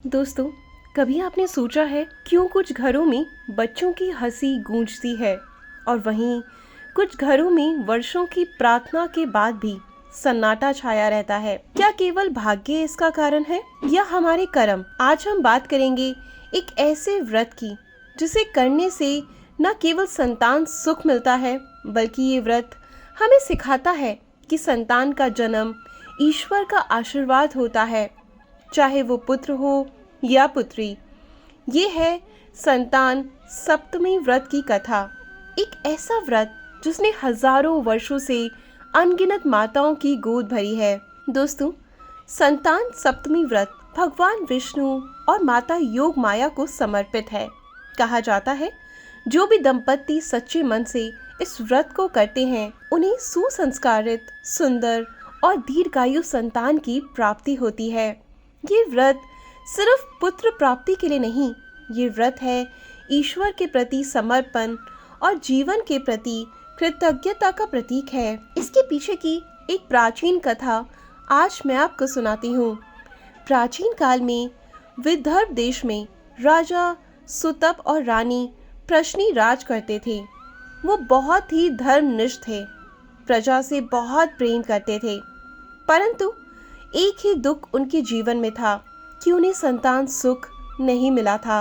दोस्तों, कभी आपने सोचा है क्यों कुछ घरों में बच्चों की हंसी गूंजती है और वहीं कुछ घरों में वर्षों की प्रार्थना के बाद भी सन्नाटा छाया रहता है? क्या केवल भाग्य इसका कारण है या हमारे कर्म? आज हम बात करेंगे एक ऐसे व्रत की जिसे करने से न केवल संतान सुख मिलता है, बल्कि ये व्रत हमें सिखाता है कि संतान का जन्म ईश्वर का आशीर्वाद होता है, चाहे वो पुत्र हो या पुत्री। ये है संतान सप्तमी व्रत की कथा। एक ऐसा व्रत जिसने हजारों वर्षों से अनगिनत माताओं की गोद भरी है। दोस्तों, संतान सप्तमी व्रत भगवान विष्णु और माता योग माया को समर्पित है। कहा जाता है जो भी दंपत्ति सच्चे मन से इस व्रत को करते हैं उन्हें सुसंस्कारित, सुंदर और दीर्घायु संतान की प्राप्ति होती है। ये व्रत सिर्फ पुत्र प्राप्ति के लिए नहीं, ये व्रत है ईश्वर के प्रति समर्पण और जीवन के प्रति कृतज्ञता का प्रतीक है। इसके पीछे की एक प्राचीन कथा आज मैं आपको सुनाती हूँ। प्राचीन काल में विदर्भ देश में राजा सुतप और रानी प्रश्नी राज करते थे। वो बहुत ही धर्मनिष्ठ थे, प्रजा से बहुत प्रेम करते थे, परंतु एक ही दुख उनके जीवन में था कि उन्हें संतान सुख नहीं मिला था।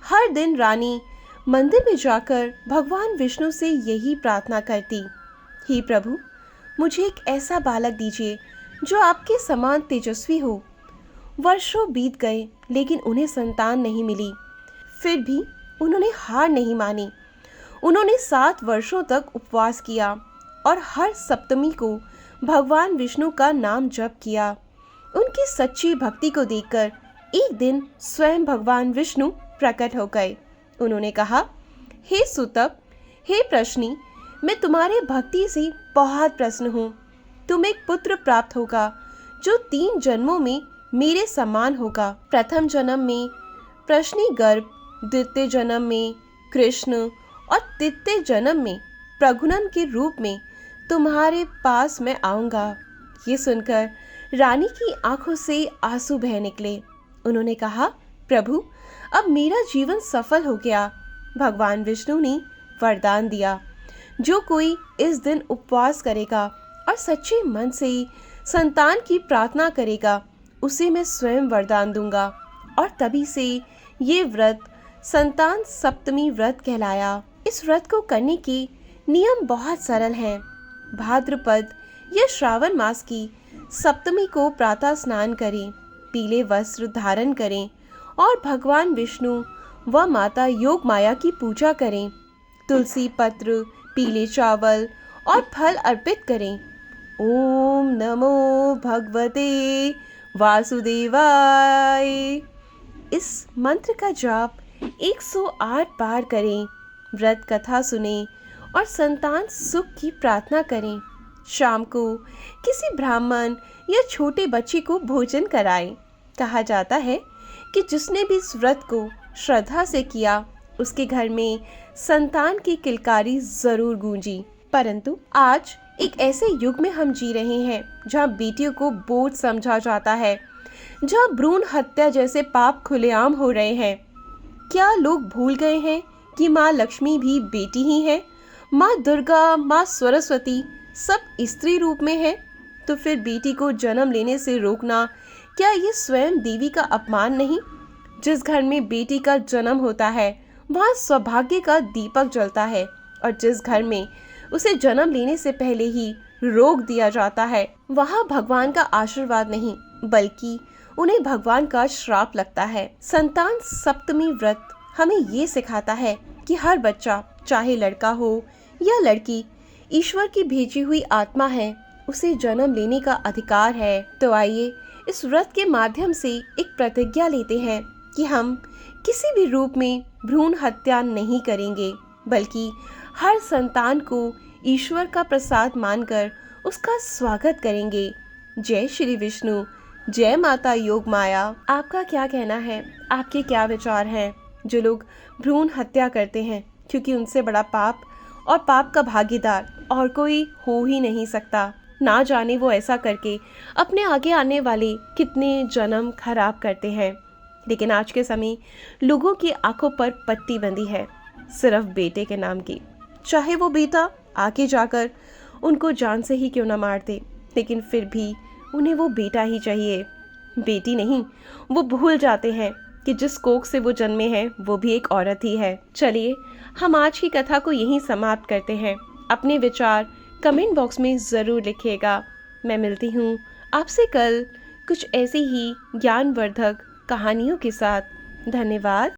हर दिन रानी मंदिर में जाकर भगवान विष्णु से यही प्रार्थना करती, हे प्रभु, मुझे एक ऐसा बालक दीजिए जो आपके समान तेजस्वी हो। वर्षों बीत गए लेकिन उन्हें संतान नहीं मिली। फिर भी उन्होंने हार नहीं मानी। उन्होंने 7 वर्षों तक उपवास किया और हर सप्तमी को भगवान विष्णु का नाम जप किया। उनकी सच्ची भक्ति को देखकर एक दिन स्वयं भगवान विष्णु प्रकट हो गए। उन्होंने कहा, हे सुतप, हे प्रश्नी, मैं तुम्हारे भक्ति से बहुत प्रसन्न हूँ। तुम्हें एक पुत्र प्राप्त होगा जो 3 जन्मों में मेरे समान होगा। प्रथम जन्म में प्रश्नी गर्भ, द्वितीय जन्म में कृष्ण और तृतीय जन्म में प्रघुनन के रूप में तुम्हारे पास मैं आऊंगा। ये सुनकर रानी की आंखों से आंसू बह निकले। उन्होंने कहा, प्रभु, अब मेरा जीवन सफल हो गया। भगवान विष्णु ने वरदान दिया, जो कोई इस दिन उपवास करेगा और सच्चे मन से संतान की प्रार्थना करेगा, उसे मैं स्वयं वरदान दूंगा। और तभी से ये व्रत संतान सप्तमी व्रत कहलाया। इस व्रत को करने के नियम बहुत सरल हैं। भाद्रपद या श्रावण मास की सप्तमी को प्रातः स्नान करें, पीले वस्त्र धारण करें और भगवान विष्णु व माता योग माया की पूजा करें। तुलसी पत्र, पीले चावल और फल अर्पित करें। ओम नमो भगवते वासुदेवाय, इस मंत्र का जाप 108 बार करें। व्रत कथा सुने और संतान सुख की प्रार्थना करें। शाम को किसी ब्राह्मण या छोटे बच्चे को भोजन कराएं। कहा जाता है कि जिसने भी इस व्रत को श्रद्धा से किया, उसके घर में संतान की किलकारी जरूर गूंजी। परंतु आज एक ऐसे युग में हम जी रहे हैं जहाँ बेटियों को बोझ समझा जाता है, जहाँ भ्रूण हत्या जैसे पाप खुलेआम हो रहे हैं। क्या लोग भूल गए हैं कि माँ लक्ष्मी भी बेटी ही है? माँ दुर्गा, माँ सरस्वती सब स्त्री रूप में है। तो फिर बेटी को जन्म लेने से रोकना, क्या ये स्वयं देवी का अपमान नहीं? जिस घर में बेटी का जन्म होता है वहाँ सौभाग्य का दीपक जलता है, और जिस घर में उसे जन्म लेने से पहले ही रोक दिया जाता है, वहाँ भगवान का आशीर्वाद नहीं बल्कि उन्हें भगवान का श्राप लगता है। संतान सप्तमी व्रत हमें ये सिखाता है कि हर बच्चा, चाहे लड़का हो या लड़की, ईश्वर की भेजी हुई आत्मा है, उसे जन्म लेने का अधिकार है। तो आइए इस व्रत के माध्यम से एक प्रतिज्ञा लेते हैं कि हम किसी भी रूप में भ्रूण हत्या नहीं करेंगे, बल्कि हर संतान को ईश्वर का प्रसाद मानकर उसका स्वागत करेंगे। जय श्री विष्णु, जय माता योग माया। आपका क्या कहना है? आपके क्या विचार हैं? जो लोग भ्रूण हत्या करते हैं, क्योंकि उनसे बड़ा पाप और पाप का भागीदार और कोई हो ही नहीं सकता। ना जाने वो ऐसा करके अपने आगे आने वाले कितने जन्म खराब करते हैं। लेकिन आज के समय लोगों की आंखों पर पट्टी बंधी है, सिर्फ बेटे के नाम की। चाहे वो बेटा आगे जाकर उनको जान से ही क्यों ना मार दे, लेकिन फिर भी उन्हें वो बेटा ही चाहिए, बेटी नहीं। वो भूल जाते हैं कि जिस कोख से वो जन्मे हैं वो भी एक औरत ही है। चलिए हम आज की कथा को यहीं समाप्त करते हैं। अपने विचार कमेंट बॉक्स में ज़रूर लिखिएगा। मैं मिलती हूँ आपसे कल कुछ ऐसी ही ज्ञानवर्धक कहानियों के साथ। धन्यवाद।